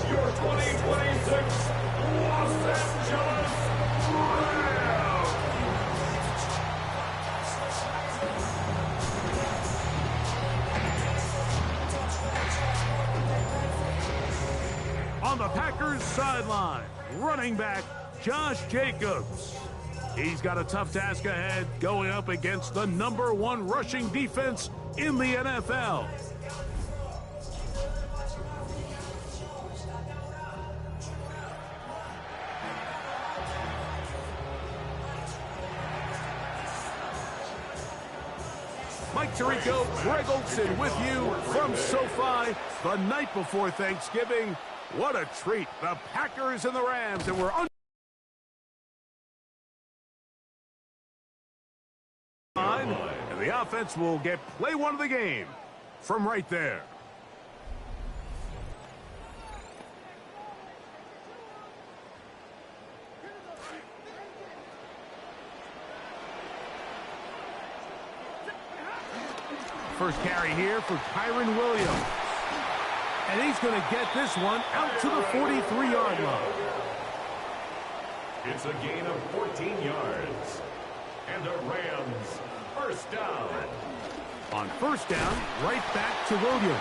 your 2026 Los Angeles Rams. On the Packers sideline, running back Josh Jacobs. He's got a tough task ahead going up against the #1 rushing defense in the NFL. Mike Tirico, Greg Olson with you from SoFi the night before Thanksgiving. What a treat. The Packers and the Rams, and we're and the offense will get play one of the game from right there. First carry here for Kyron Williams. And he's going to get this one out to the 43-yard line. It's a gain of 14 yards. And a Rams first down. On first down, right back to Williams.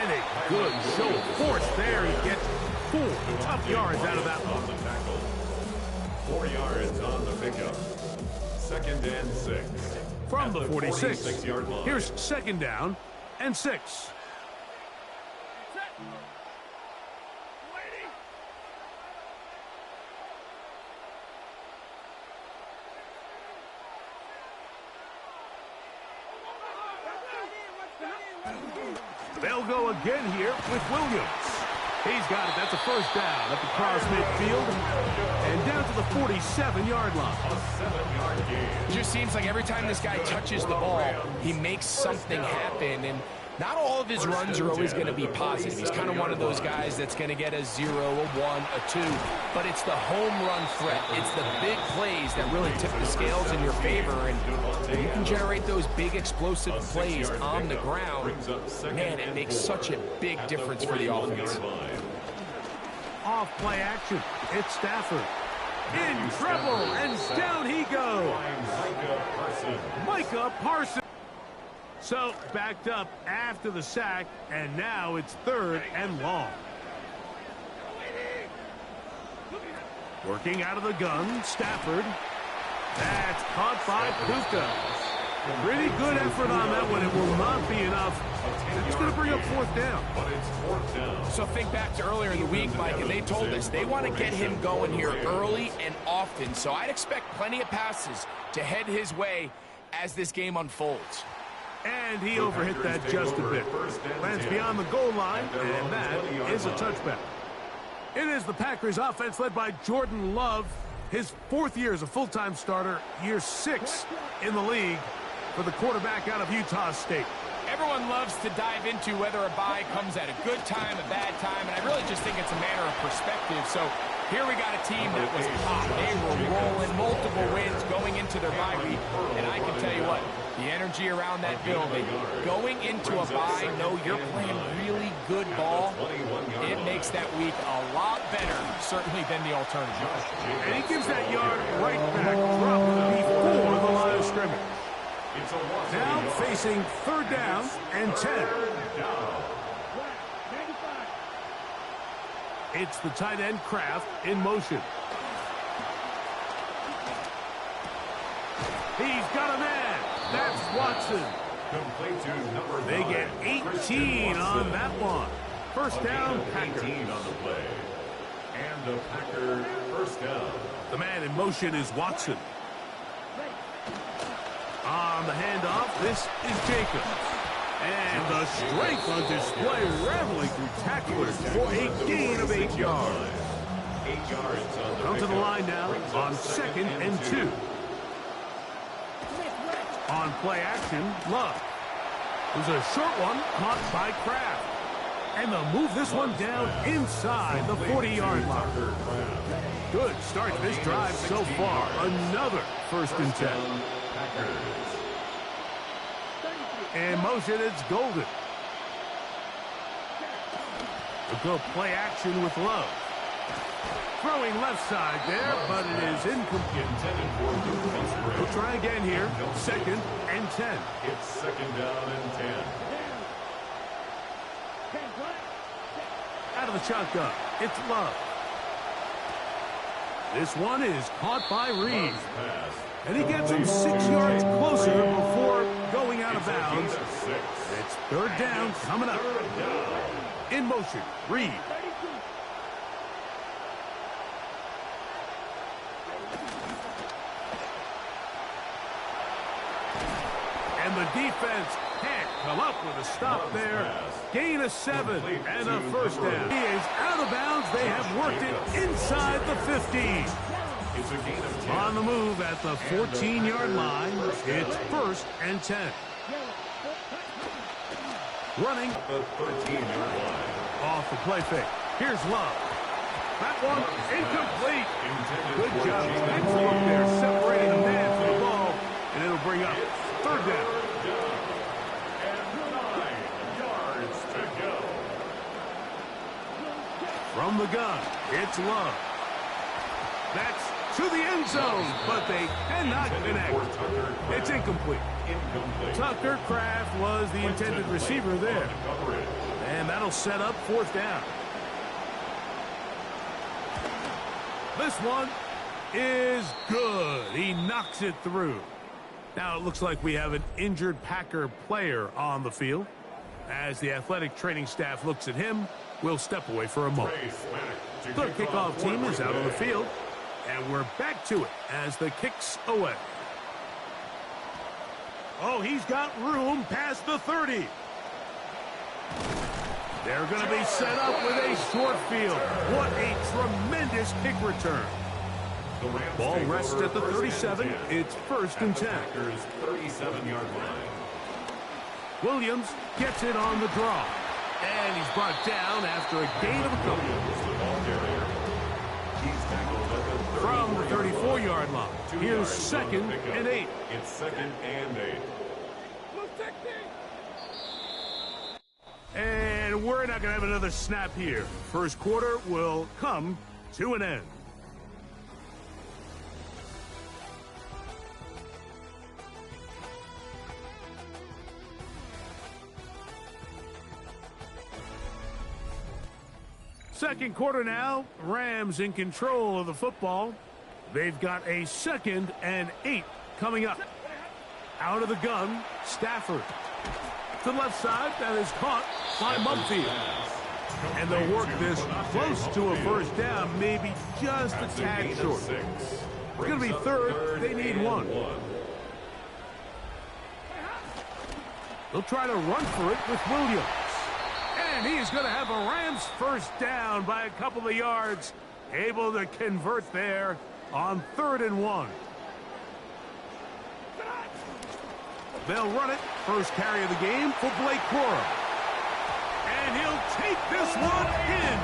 And a good show of force there. He gets 4 tough yards out of that one. The tackle. 4 yards on the pickup. 2nd and 6. From the 46. 46-yard line. Here's 2nd down and 6. They'll go again here with Williams. He's got it. That's a first down up across midfield and down to the 47-yard line. A 7-yard gain. It just seems like every time this guy touches the ball, he makes something happen. And not all of his runs are always going to be positive. He's kind of one of those guys that's going to get a 0, a 1, a 2. But it's the home run threat. It's the big plays that really tip the scales in your favor. And you can generate those big explosive plays on the ground. Man, it makes such a big difference for the offense. Off play action. It's Stafford. In trouble, and down he goes. Micah Parsons. So backed up after the sack, and now it's 3rd and long. Working out of the gun, Stafford. That's caught by Puka. Pretty good effort on that one. It will not be enough. It's going to bring up 4th down. But it's 4th down. So think back to earlier in the week, Mike, and they told us they want to get him going here early and often. So I'd expect plenty of passes to head his way as this game unfolds. And he overhit that just a bit. Lands beyond the goal line, and that is a touchback. It is the Packers offense led by Jordan Love. His 4th year as a full-time starter, year 6 in the league for the quarterback out of Utah State. Everyone loves to dive into whether a bye comes at a good time, a bad time, and I really just think it's a matter of perspective. So here we got a team that was hot. They were rolling, multiple wins going into their bye week, and I can tell you what, the energy around that building, going into a bye, know you're playing really good ball, it makes that week a lot better, certainly than the alternative. And he gives that yard right back, dropped before the line of scrimmage. Now facing 3rd down and 10. It's the tight end Kraft in motion. He's got a man. That's Watson. They get 18 on that one. First down, Packers. 18 on the play. And the Packer first down. The man in motion is Watson. On the handoff, this is Jacobs. And the strength on display, rattling through tacklers for a gain of 8 yards. 8 yards on the Come to the line now on 2nd and 2. On play action, Love. There's a short one caught by Kraft. And they'll move this one down inside the 40-yard line. Good start to this drive so far. Another 1st and 10. In motion, it's Golden. They'll go play action with Love. Throwing left side there, but it is incomplete. We'll try again here. 2nd and 10. It's 2nd down and 10. Out of the shotgun, it's Love. This one is caught by Reed. And he gets him 6 yards closer before going out of bounds. It's 3rd down coming up. In motion, Reed. And the defense can't come up with a stop there. Gain of 7 and a 1st down. He is out of bounds. They have worked it inside the 15. On the move at the 14-yard line. It's 1st and 10. Running The 13-yard line. off the play fake. Here's Love. That one incomplete. Good job. Excellent there, separating the man from the ball. And it'll bring up 3rd down. And 9 yards to go. From the gun, it's Love. That's to the end zone, but they cannot connect. It's incomplete. Tucker Kraft was the intended receiver there. And that'll set up 4th down. This one is good. He knocks it through. Now it looks like we have an injured Packer player on the field. As the athletic training staff looks at him, we'll step away for a moment. The kickoff team is out on the field. And we're back to it as the kick's away. Oh, he's got room past the 30. They're going to be set up with a short field. What a tremendous kick return. Ball rests at the 37. It's 1st and 10. 37-yard line. Williams gets it on the draw. And he's brought down after a gain of a couple. From the 34-yard line. Here's 2nd and 8. It's 2nd and 8. And we're not going to have another snap here. First quarter will come to an end. Second quarter now. Rams in control of the football. They've got a 2nd and 8 coming up. Out of the gun, Stafford. To the left side, that is caught by Mumfield. And they'll work this close to a 1st down, maybe just a tad short. It's going to be 3rd. They need 1. They'll try to run for it with Williams. And he is going to have a Rams 1st down by a couple of yards. Able to convert there on 3rd and 1. They'll run it. First carry of the game for Blake Corum. And he'll take this one in.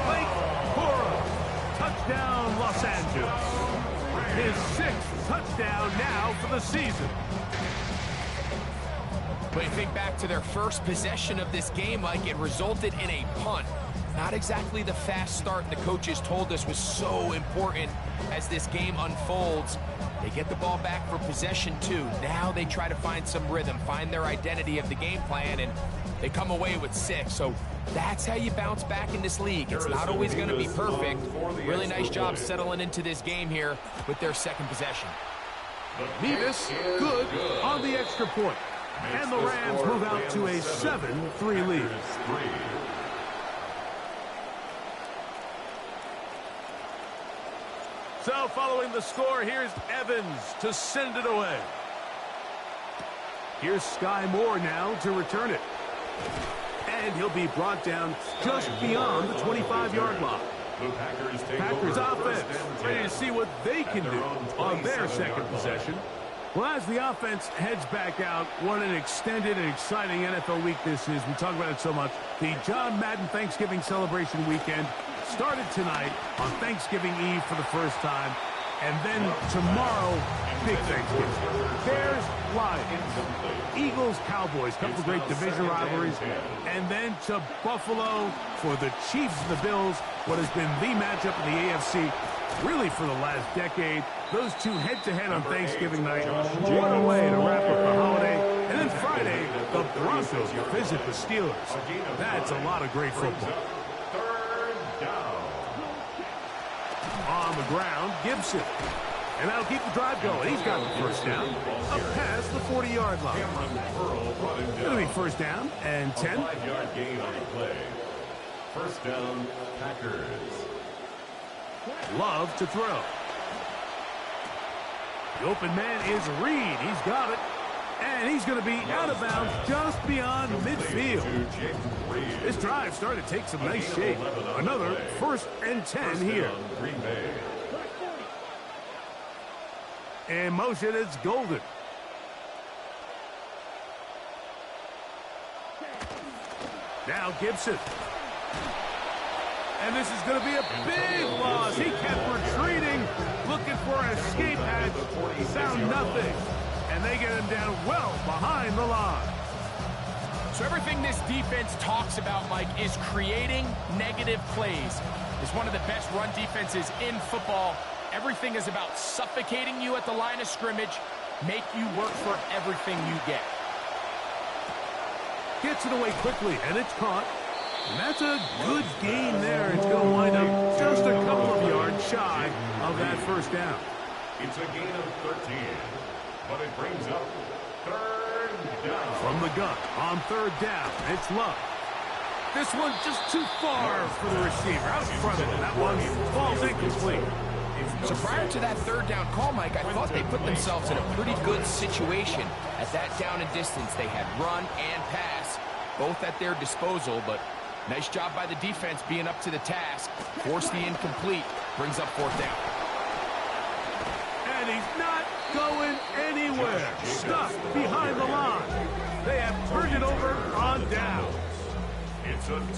Blake Corum. Touchdown, Los Angeles. His 6th touchdown now for the season. But you think back to their first possession of this game, like it resulted in a punt. Not exactly the fast start the coaches told us was so important as this game unfolds. They get the ball back for possession 2. Now they try to find some rhythm, find their identity of the game plan, and they come away with 6. So that's how you bounce back in this league. It's not always going to be perfect. Really nice job settling into this game here with their 2nd possession. Nevis, good on the extra point. And the Rams move out to a 7-3 lead. So following the score, here's Evans to send it away. Here's Sky Moore now to return it. And he'll be brought down just beyond the 25-yard line. Packers offense ready to see what they can do on their 2nd possession. Well, as the offense heads back out, what an extended and exciting NFL week this is. We talk about it so much. The John Madden Thanksgiving celebration weekend started tonight on Thanksgiving Eve for the first time. And then tomorrow, big Thanksgiving. Bears, Lions, Eagles, Cowboys, couple of great division rivalries. And then to Buffalo for the Chiefs and the Bills, what has been the matchup in the AFC really for the last decade. Those two head-to-head on Thanksgiving night. What a way to wrap up the holiday. And then Friday, the Broncos visit the Steelers. That's a lot of great football. On the ground, Gibson. And that'll keep the drive going. He's got the first down. Up past the 40-yard line. It'll be first down and 10. 5-yard gain on the play. First down, Packers. Love to throw. The open man is Reed. He's got it. And he's going to be out of bounds just beyond midfield. This drive started to take some nice shape. Another first and 10 here. In motion, it's Golden. Now Gibson. And this is going to be a big loss. He kept retreating, looking for an escape hatch. Found nothing. And they get him down well behind the line. So everything this defense talks about, Mike, is creating negative plays. It's one of the best run defenses in football. Everything is about suffocating you at the line of scrimmage, make you work for everything you get. Gets it away quickly, and it's caught. And that's a good gain there. It's going to wind up just a couple of yards shy of that first down. It's a gain of 13, but it brings up third down. From the gun on third down, it's Love. This one just too far for the receiver. Out in front of him. That one falls incomplete. So prior to that third down call, Mike, I thought they put themselves in a pretty good situation at that down and distance. They had run and pass, both at their disposal, but nice job by the defense being up to the task. Forced the incomplete, brings up fourth down. And he's not going anywhere. Stuck behind the line. They have turned it over on downs.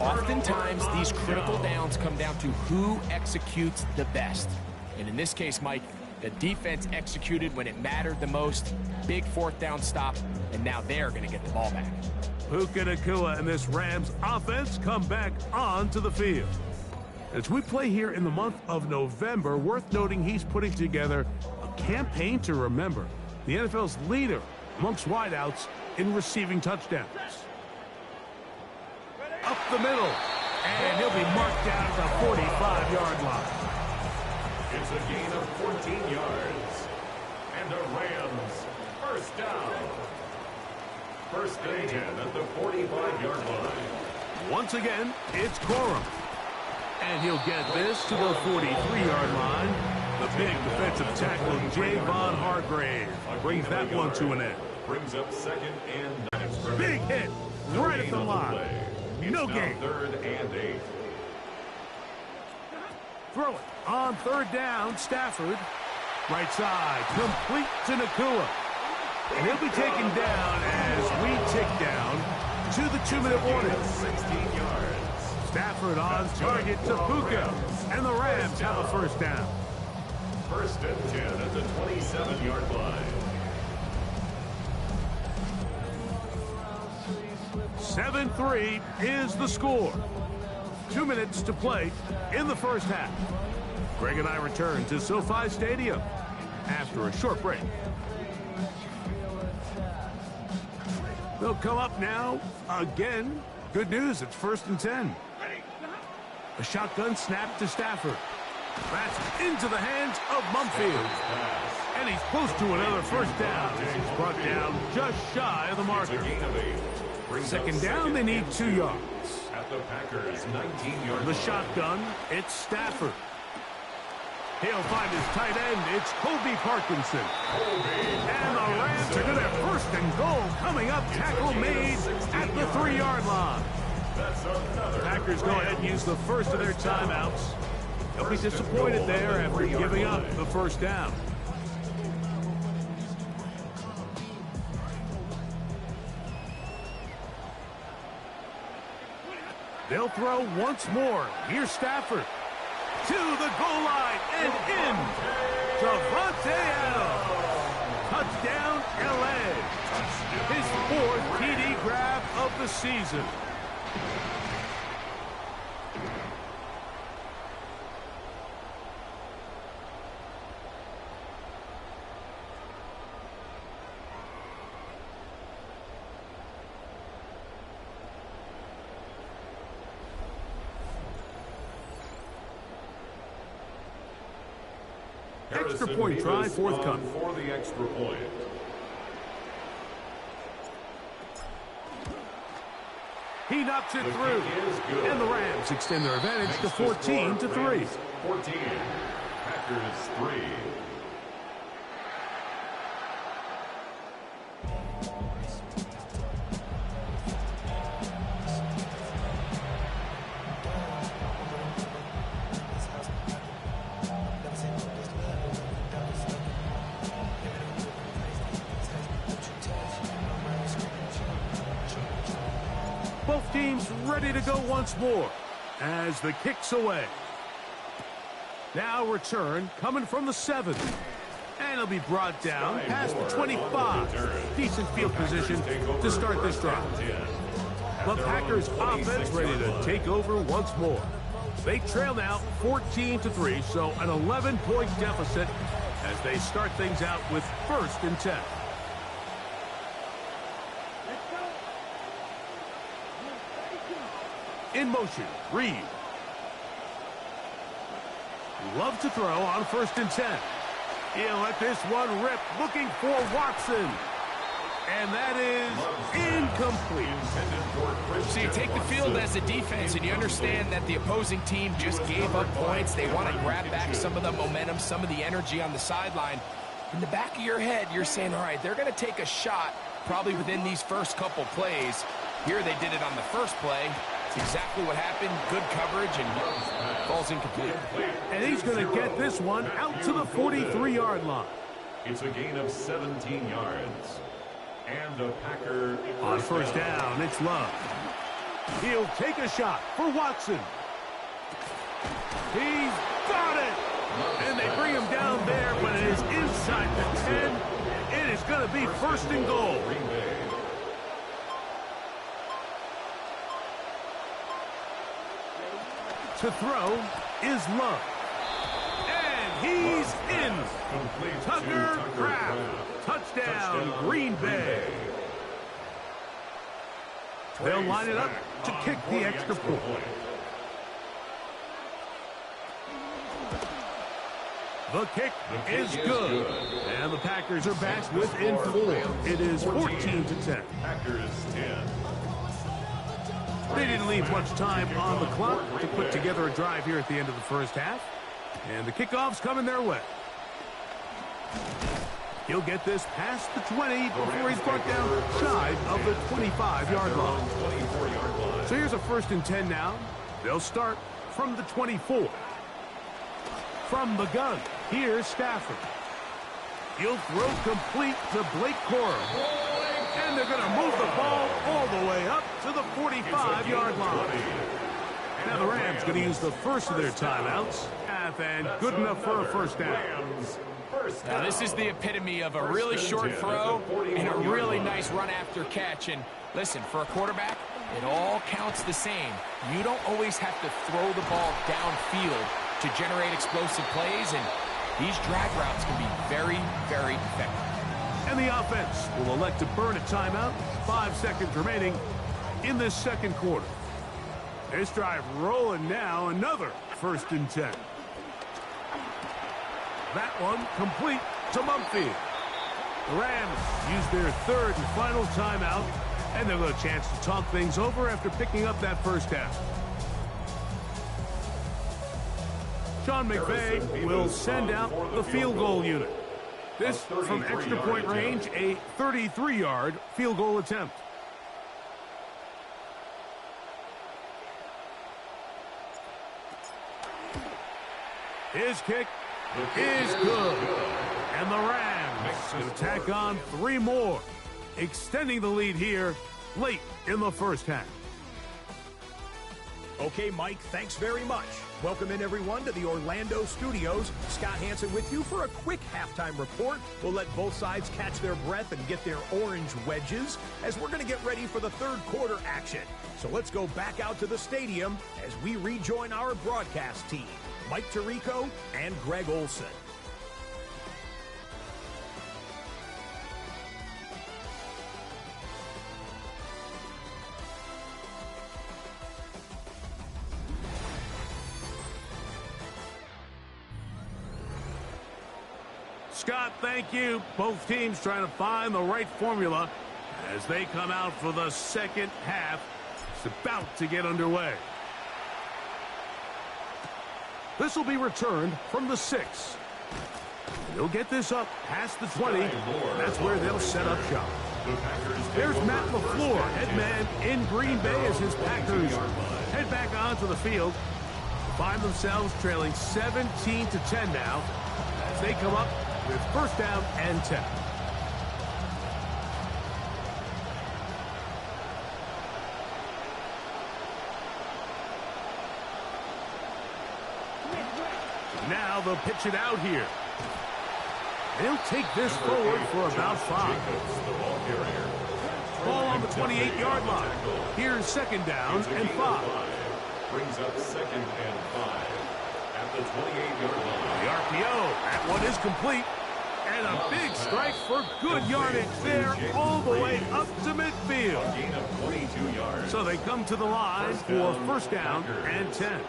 Oftentimes, these critical downs come down to who executes the best. And in this case, Mike, the defense executed when it mattered the most. Big fourth down stop, and now they're going to get the ball back. Puka Nacua and this Rams offense come back onto the field. As we play here in the month of November, worth noting he's putting together a campaign to remember, the NFL's leader amongst wideouts in receiving touchdowns. Up the middle, and he'll be marked down at the 45-yard line. It's a gain of 14 yards. And the Rams first down. First and 10 at the 45-yard line. Once again, it's Corum. And he'll get this to the 43-yard line. The big defensive tackle, Javon Hargrave, brings that one to an end. Brings up second and 9. Big hit right at the line. No gain. Third and 8. Throw it on third down. Stafford. Right side. Complete to Nacua. And he'll be taken down as we tick down to the 2-minute warning. 16 yards. Stafford on target to Puka. And the Rams have a first down. First and 10 at the 27-yard line. 7-3 is the score. 2 minutes to play in the first half. Greg and I return to SoFi Stadium after a short break. They'll come up now again. Good news, it's first and 10. A shotgun snap to Stafford. That's into the hands of Mumfield. And he's close to another first down. He's brought down just shy of the marker. Second down, they need 2 yards. At the Packers' 19-yard The shotgun, it's Stafford. He'll find his tight end. It's Kobe Parkinson. And the Rams are going to have first and goal coming up. Tackle made at the 3-yard line. Packers go ahead and use the first of their timeouts. They'll be disappointed there after giving up the first down. They'll throw once more. Here's Stafford. To the goal line and in. Davante Adams. Touchdown, LA. His fourth TD grab of the season. Extra point try forthcoming. For the extra point. He knocks it through. And the Rams extend their advantage to 14-3. 14. Packers 3. Both teams ready to go once more as the kick's away. Now return coming from the 7. And it'll be brought down past the 25. Decent field position to start this drive. The Packers offense ready to take over once more. They trail now 14-3, so an 11-point deficit as they start things out with 1st and 10. In motion, Reed. Love to throw on 1st and 10. He'll let this one rip, looking for Watson. And that is incomplete. So you take the field as a defense, and you understand that the opposing team just gave up points. They want to grab back some of the momentum, some of the energy on the sideline. In the back of your head, you're saying, all right, they're going to take a shot probably within these first couple plays. Here they did it on the first play. It's exactly what happened. Good coverage, and falls incomplete. And he's going to get this one out to the 43-yard line. It's a gain of 17 yards. And a Packer on 1st down, it's Love. He'll take a shot for Watson. He's got it. And they bring him down there, but it is inside the 10. It is going to be 1st and goal. To throw is Love. And he's in. Tucker Kraft. Touchdown, Green Bay. They'll line it up to kick the extra point. The kick is good. And the Packers are back within 4. It is 14-10. Packers 10. They didn't leave much time on the clock to put together a drive here at the end of the first half. And the kickoff's coming their way. He'll get this past the 20 before he's brought down shy of the 25-yard line. So here's a 1st and 10 now. They'll start from the 24. From the gun, here's Stafford. He'll throw complete to Blake Corum. And they're going to move the ball all the way up to the 45-yard line. Now the Rams going to use the first of their timeouts. And good enough for a 1st down. Now this is the epitome of a really short throw and a really nice run after catch. And listen, for a quarterback, it all counts the same. You don't always have to throw the ball downfield to generate explosive plays, and these drag routes can be very, very effective. And the offense will elect to burn a timeout. 5 seconds remaining in this 2nd quarter. This drive rolling now, another 1st and 10. That one complete to Mumphy. The Rams use their 3rd and final timeout, and they'll get a chance to talk things over after picking up that 1st half. Sean McVay will send out the field goal unit. This from extra point range, a 33-yard field goal attempt. His kick is good. And the Rams will tack on 3 more, extending the lead here late in the first half. Okay, Mike, thanks very much. Welcome in, everyone, to the Orlando studios. Scott Hansen with you for a quick halftime report. We'll let both sides catch their breath and get their orange wedges as we're going to get ready for the third quarter action. So let's go back out to the stadium as we rejoin our broadcast team, Mike Tirico and Greg Olson. Scott, thank you. Both teams trying to find the right formula as they come out for the second half. It's about to get underway. This will be returned from the 6. They'll get this up past the 20. That's where they'll set up shop. There's Matt LaFleur, head man in Green Bay as his Packers head back onto the field. Find themselves trailing 17-10 now as they come up with first down and 10. Now they'll pitch it out here. They'll take this forward for about 5. Ball on the 28-yard line. Here's second down and 5. Brings up second and 5 at the 28-yard line. The RPO, that one is complete. And a big strike for good yardage there all the way up to midfield. Gain of 22 yards. So they come to the line for first down and 10.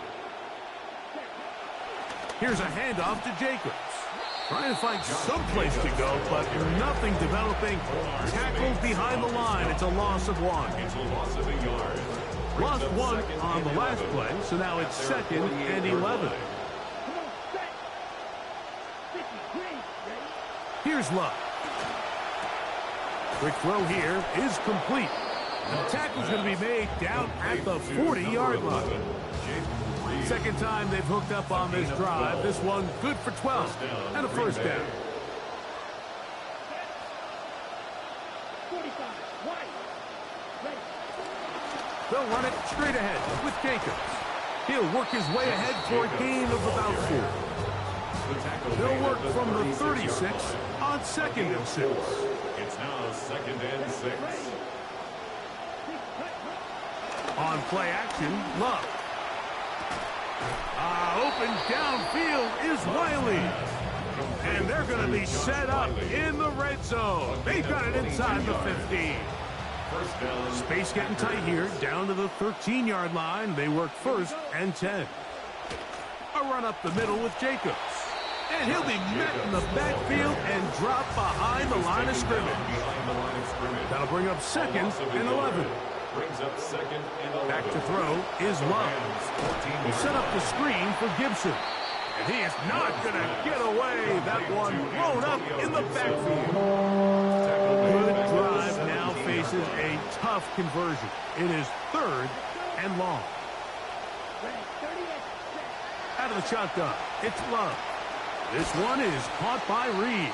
Here's a handoff to Jacobs. Trying to find some place to go, but nothing developing. Tackled behind the line. It's a loss of 1. It's a loss of a yard. Lost 1 on the last play, so now it's second and 11. Here's Love. Quick throw here is complete. The tackle's going to be made down at the 40-yard line. Second time they've hooked up on this drive. This one good for 12 and a first down. They'll run it straight ahead with Jacobs. He'll work his way ahead for a gain of about 4. They'll work from the 36 on second and 6. It's now second and 6. On play action, Love. Open downfield is Wiley. And they're going to be set up in the red zone. They've got it inside the 15. Space getting tight here, down to the 13-yard line. They work first and 10. A run up the middle with Jacobs. And he'll be met in the backfield and drop behind the line of scrimmage. That'll bring up second and 11. Back to throw is Love. He'll set up the screen for Gibson. And he is not going to get away. That one thrown up in the backfield. Good drive now faces a tough conversion. It is third and long. Out of the shotgun, it's Love. This one is caught by Reed.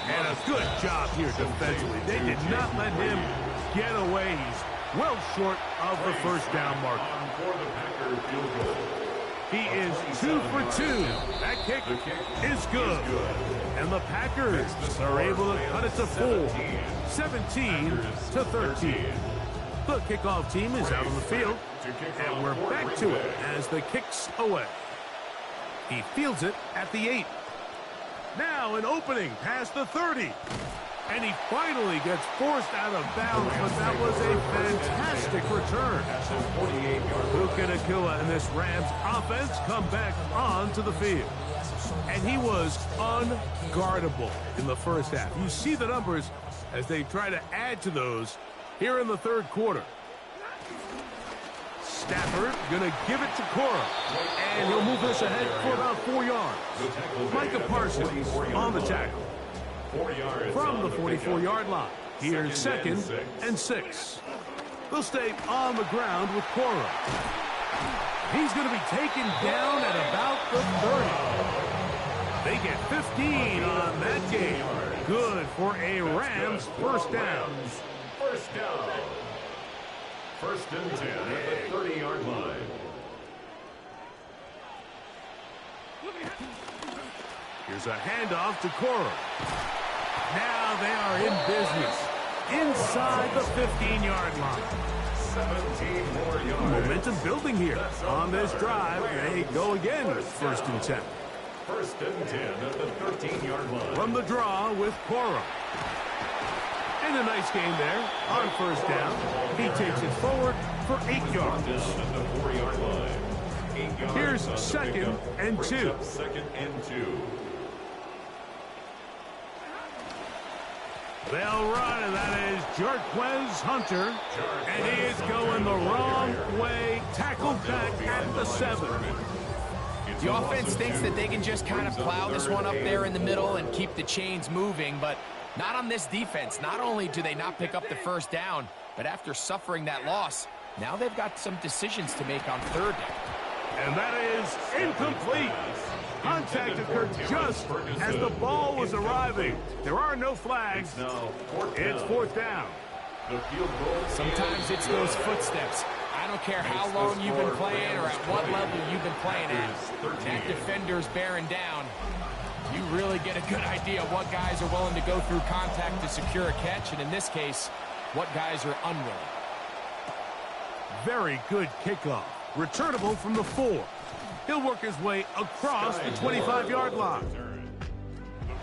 And a good job here defensively. They did not let him get away. He's well short of the first down mark. He is 2 for 2. That kick is good. And the Packers are able to cut it to 4. 17-13. The kickoff team is out on the field. And we're back to it as the kick's away. He fields it at the 8. Now an opening past the 30. And he finally gets forced out of bounds, but that was a fantastic return. Puka Nacua and this Rams offense come back onto the field. And he was unguardable in the first half. You see the numbers as they try to add to those here in the third quarter. Stafford going to give it to Cora. And he'll move this ahead for about 4 yards. Micah Parsons on the tackle. From the 44-yard line. Here's second and 6. They'll stay on the ground with Cora. He's going to be taken down at about the 30. They get 15 on that game. Good for a Rams first down. First and 10 at the 30-yard line. Here's a handoff to Cora. Now they are in business inside the 15-yard line. 17 more yards. Momentum building here on this drive. They go again. First and 10. First and 10 at the 13-yard line. From the draw with Cora. And a nice gain there on first down. He takes it forward for 8 yards. Down at the 4-yard line. 8 yards. Here's second and 2. Second and 2. They'll run, and that is Jarquez Hunter. And he is going the wrong way. Tackled back at the 7. The offense thinks that they can just kind of plow this one up there in the middle and keep the chains moving, but not on this defense. Not only do they not pick up the first down, but after suffering that loss, now they've got some decisions to make on third down. And that is incomplete. Contact occurred just as the ball was arriving. There are no flags. It's fourth down. Sometimes it's those footsteps. I don't care how long you've been playing or at what level you've been playing at. That defender's bearing down. You really get a good idea of what guys are willing to go through contact to secure a catch, and in this case, what guys are unwilling. Very good kickoff. Returnable from the 4. He'll work his way across the 25-yard line.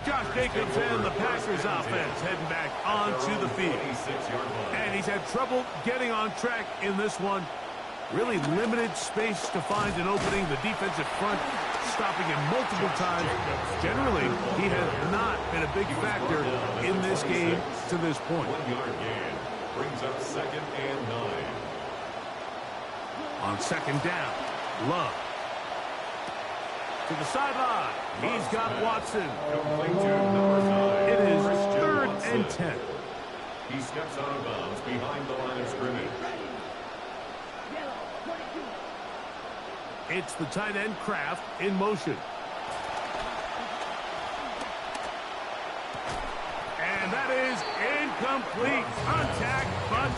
Josh Jacobs and the Packers offense heading back onto the field. And he's had trouble getting on track in this one. Really limited space to find an opening. The defensive front stopping him multiple times. Generally, he has not been a big factor in this game to this point. 1-yard gain brings up second and 9. On second down, Love. To the sideline. He's got Watson. Complete to number 9. It is Christian third Watson. and 10. He steps out of bounds behind the line of scrimmage. It's the tight end Kraft in motion. And that is incomplete. Contact, but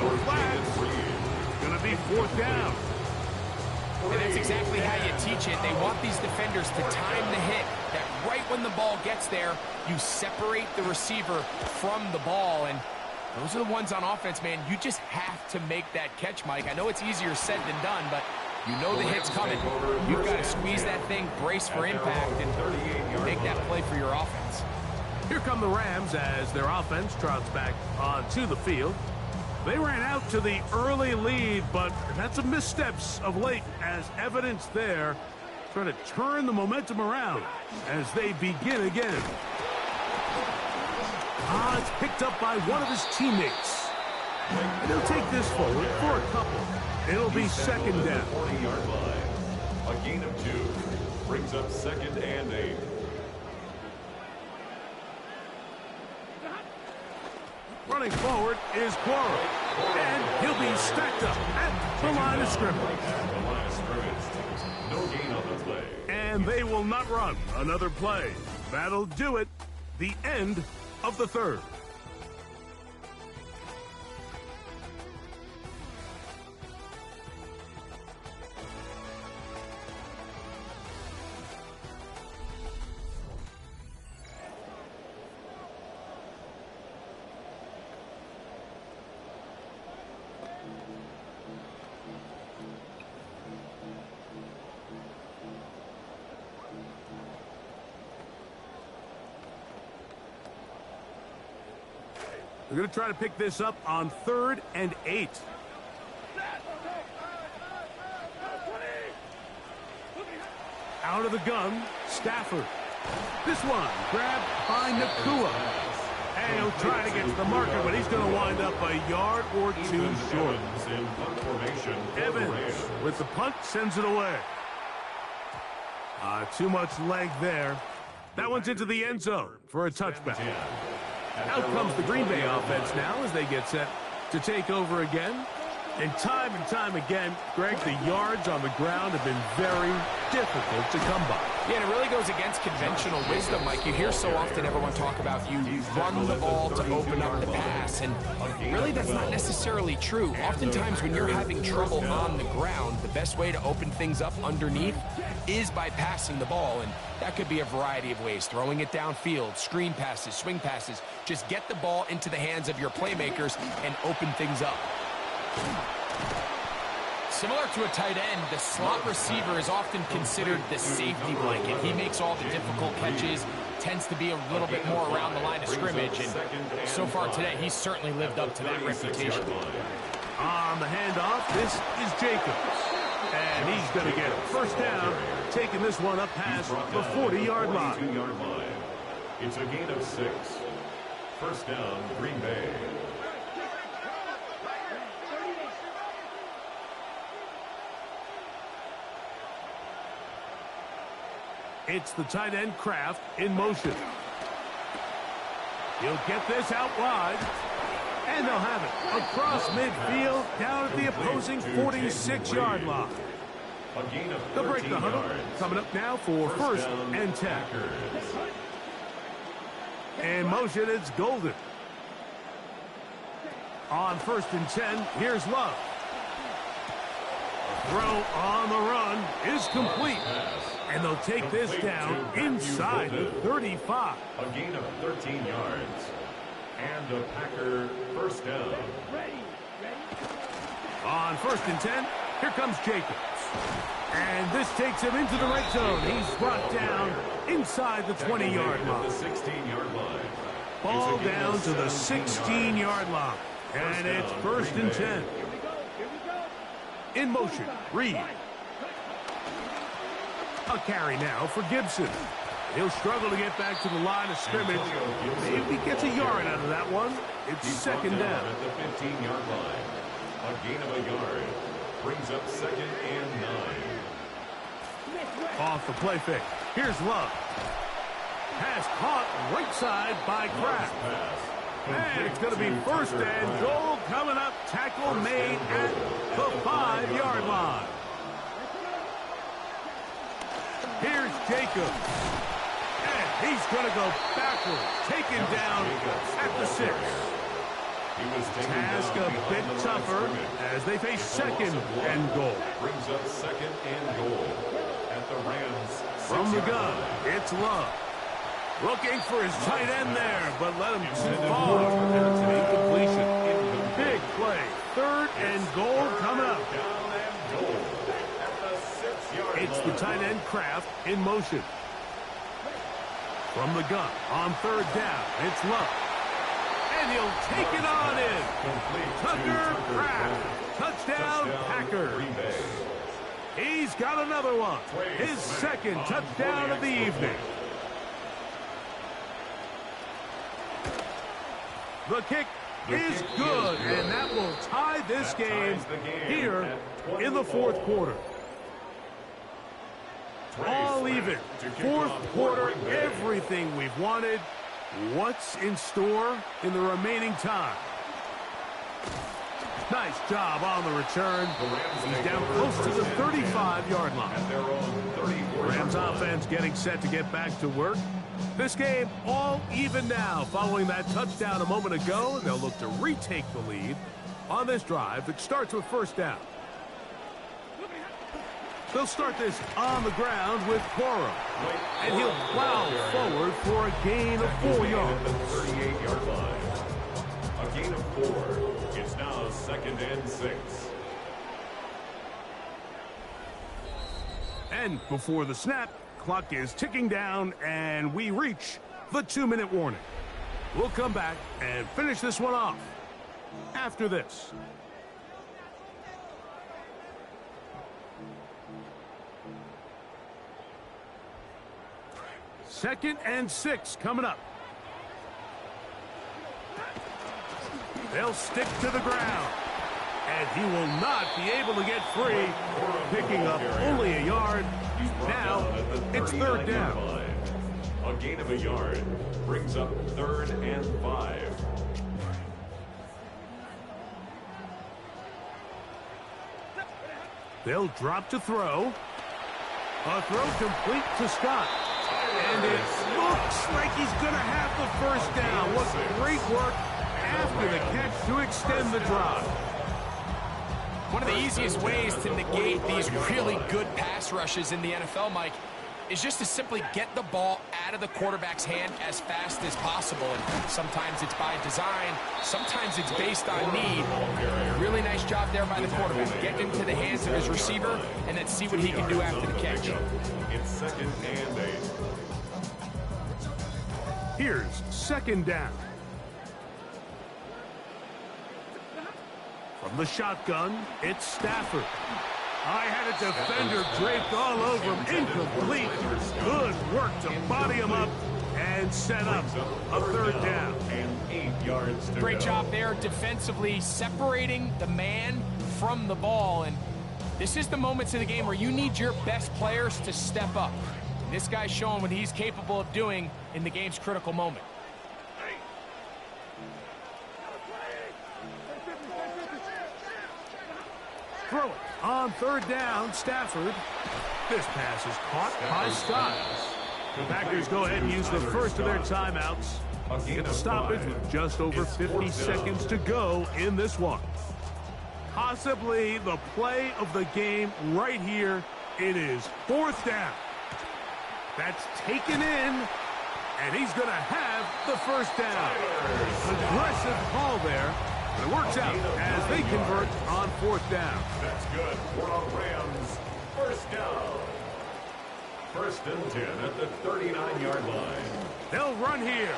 no flags. Going to be fourth down. And that's exactly how you teach it. They want these defenders to time the hit, that right when the ball gets there, you separate the receiver from the ball. And those are the ones on offense, man. You just have to make that catch, Mike. I know it's easier said than done, but you know the hit's coming. You've got to squeeze that thing, brace for impact, and make that play for your offense. Here come the Rams as their offense trots back onto the field. They ran out to the early lead, but had some missteps of late as evidence there. Trying to turn the momentum around as they begin again. It's picked up by one of his teammates. And he'll take this forward for a couple. It'll be second down. 40-yard line. A gain of 2 brings up second and 8. Running forward is Cora. And he'll be stacked up at the line of scrimmage. No gain on the play. And they will not run another play. That'll do it. The end of the third. We're going to try to pick this up on 3rd and 8. Out of the gun, Stafford. This one grabbed by Nakua. And he'll try to get to the marker, but he's going to wind up a yard or 2 short. Evans with the punt sends it away. Too much leg there. That one's into the end zone for a touchback. Out comes the Green Bay offense now as they get set to take over again. And time again, Greg, the yards on the ground have been very difficult to come by. Yeah, and it really goes against conventional wisdom. Like you hear so often everyone talk about you run the ball to open up the pass, and really that's not necessarily true. Oftentimes when you're having trouble on the ground, the best way to open things up underneath is by passing the ball, and that could be a variety of ways. Throwing it downfield, screen passes, swing passes. Just get the ball into the hands of your playmakers and open things up. Similar to a tight end, the slot receiver is often considered the safety blanket. He makes all the difficult catches, tends to be a little bit more around the line of scrimmage, and so far today, he's certainly lived up to that reputation. On the handoff, this is Jacobs. And he's going to get first down, taking this one up past the 40-yard line. It's a gain of 6. First down, Green Bay. It's the tight end Kraft in motion. He'll get this out wide. And they'll have it across midfield down at the opposing 46-yard line. They'll break the huddle. Coming up now for first and 10. In motion, it's Golden. On first and 10, here's Love. Throw on the run is complete. And they'll take this down inside the 35. A gain of 13 yards. And a Packer first down. On first and 10, here comes Jacobs. And this takes him into the red zone. He's brought down inside the 20-yard line. The 16-yard line. Ball down to the 16-yard line. And it's first and 10. In motion, Reed. A carry now for Gibson. He'll struggle to get back to the line of scrimmage. Maybe gets a yard out of that one. It's second down. At the 15-yard line. A gain of a yard. Brings up second and 9. Off the play fake. Here's Love. Pass caught right side by Kraft. And it's going to be first and goal coming up. Tackle made at the 5-yard line. Here's Jacobs. And he's going to go backwards. Taken down at the 6. Task a bit tougher as they face second and goal. Brings up second and goal at the Rams. From the gun, it's Love. Looking for his tight end there, but let him too far. It's an incompletion. Big play. Third and goal coming up. It's the tight end Kraft in motion. From the gun, on third down, it's Love. And he'll take it on in. Tucker Kraft. Touchdown, Packers. He's got another one. His second touchdown of the evening. The kick is good, and that will tie this game here in the fourth quarter. All even. Fourth quarter, everything we've wanted. What's in store in the remaining time? Nice job on the return. He's down close to the 35-yard line. Rams offense getting set to get back to work. This game all even now following that touchdown a moment ago, and they'll look to retake the lead on this drive that starts with first down. They'll start this on the ground with Cora, and he'll plow forward for a gain of 4 yards. 38-yard line. A gain of 4. It's now second and 6. And before the snap, clock is ticking down, and we reach the 2-minute warning. We'll come back and finish this one off after this. Second and 6 coming up. They'll stick to the ground. And he will not be able to get free, picking up only a yard. Now it's third down. A gain of a yard brings up third and 5. They'll drop to throw. A throw complete to Scott. And it looks like he's going to have the first down. What great work after the catch to extend the drive. One of the easiest ways to negate these really good pass rushes in the NFL, Mike, is just to simply get the ball out of the quarterback's hand as fast as possible. And sometimes it's by design, sometimes it's based on need. Really nice job there by the quarterback. Get into the hands of his receiver and then see what he can do after the catch. It's 2nd and 8. Here's 2nd down. From the shotgun, it's Stafford. I had a defender draped all over him. Incomplete. Good work to body him up and set up a 3rd down. And 8 yards to Great go. job there defensively separating the man from the ball. And this is the moments of the game where you need your best players to step up. This guy's showing what he's capable of doing in the game's critical moment. Throw it. On 3rd down, Stafford. This pass is caught by Scott. The Packers go ahead and use the first of their timeouts. Get the stoppage with just over 50 seconds to go in this one. Possibly the play of the game right here. It is 4th down. That's taken in, and he's going to have the first down. Aggressive call there. But it works out as they convert on 4th down. That's good for a Rams 1st down. 1st and 10 at the 39-yard line. They'll run here.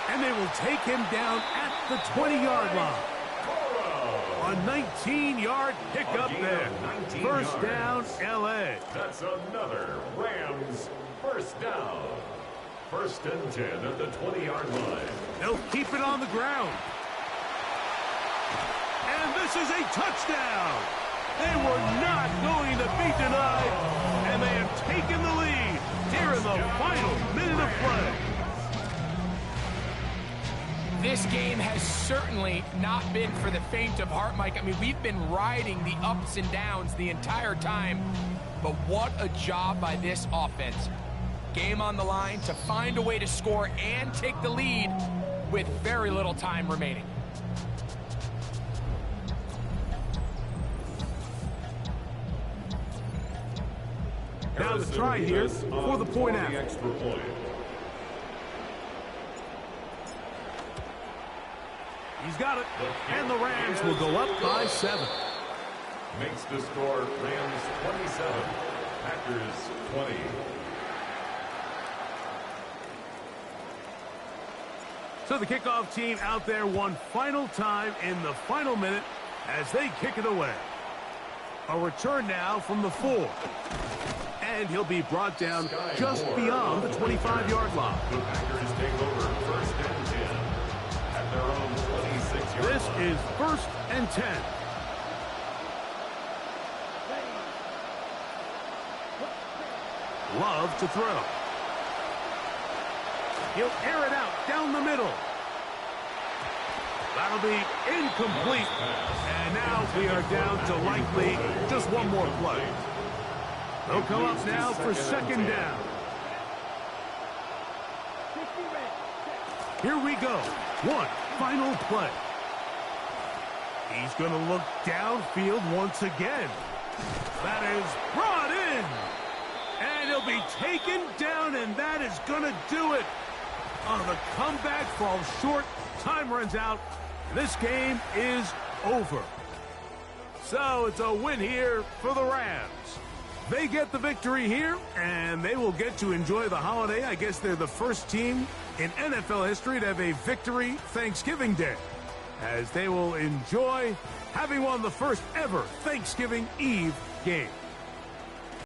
And they will take him down at the 20-yard line. A 19-yard pickup there. 1st down, L.A. That's another Rams 1st down. 1st and 10 at the 20-yard line. They'll keep it on the ground. And this is a touchdown. They were not going to be denied, and they have taken the lead here in the final minute of play. This game has certainly not been for the faint of heart, Mike. I mean, we've been riding the ups and downs the entire time, but what a job by this offense. Game on the line to find a way to score and take the lead with very little time remaining. Now the try here for the point after. Extra point. He's got it, and the Rams will go up by 7. Makes the score Rams 27, Packers 20. So the kickoff team out there one final time in the final minute as they kick it away. A return now from the 4. And he'll be brought down just beyond the 25-yard line. The Packers take over 1st and 10 at their own 26-yard line. This is 1st and 10. Love to throw. He'll air it out down the middle. That'll be incomplete. And now we are down to likely just one more play. They'll come up now for 2nd down. Here we go. One final play. He's going to look downfield once again. That is brought in. And he'll be taken down, and that is going to do it. Oh, the comeback falls short. Time runs out. This game is over. So it's a win here for the Rams. They get the victory here, and they will get to enjoy the holiday. I guess they're the first team in NFL history to have a victory Thanksgiving Day, as they will enjoy having won the first ever Thanksgiving Eve game.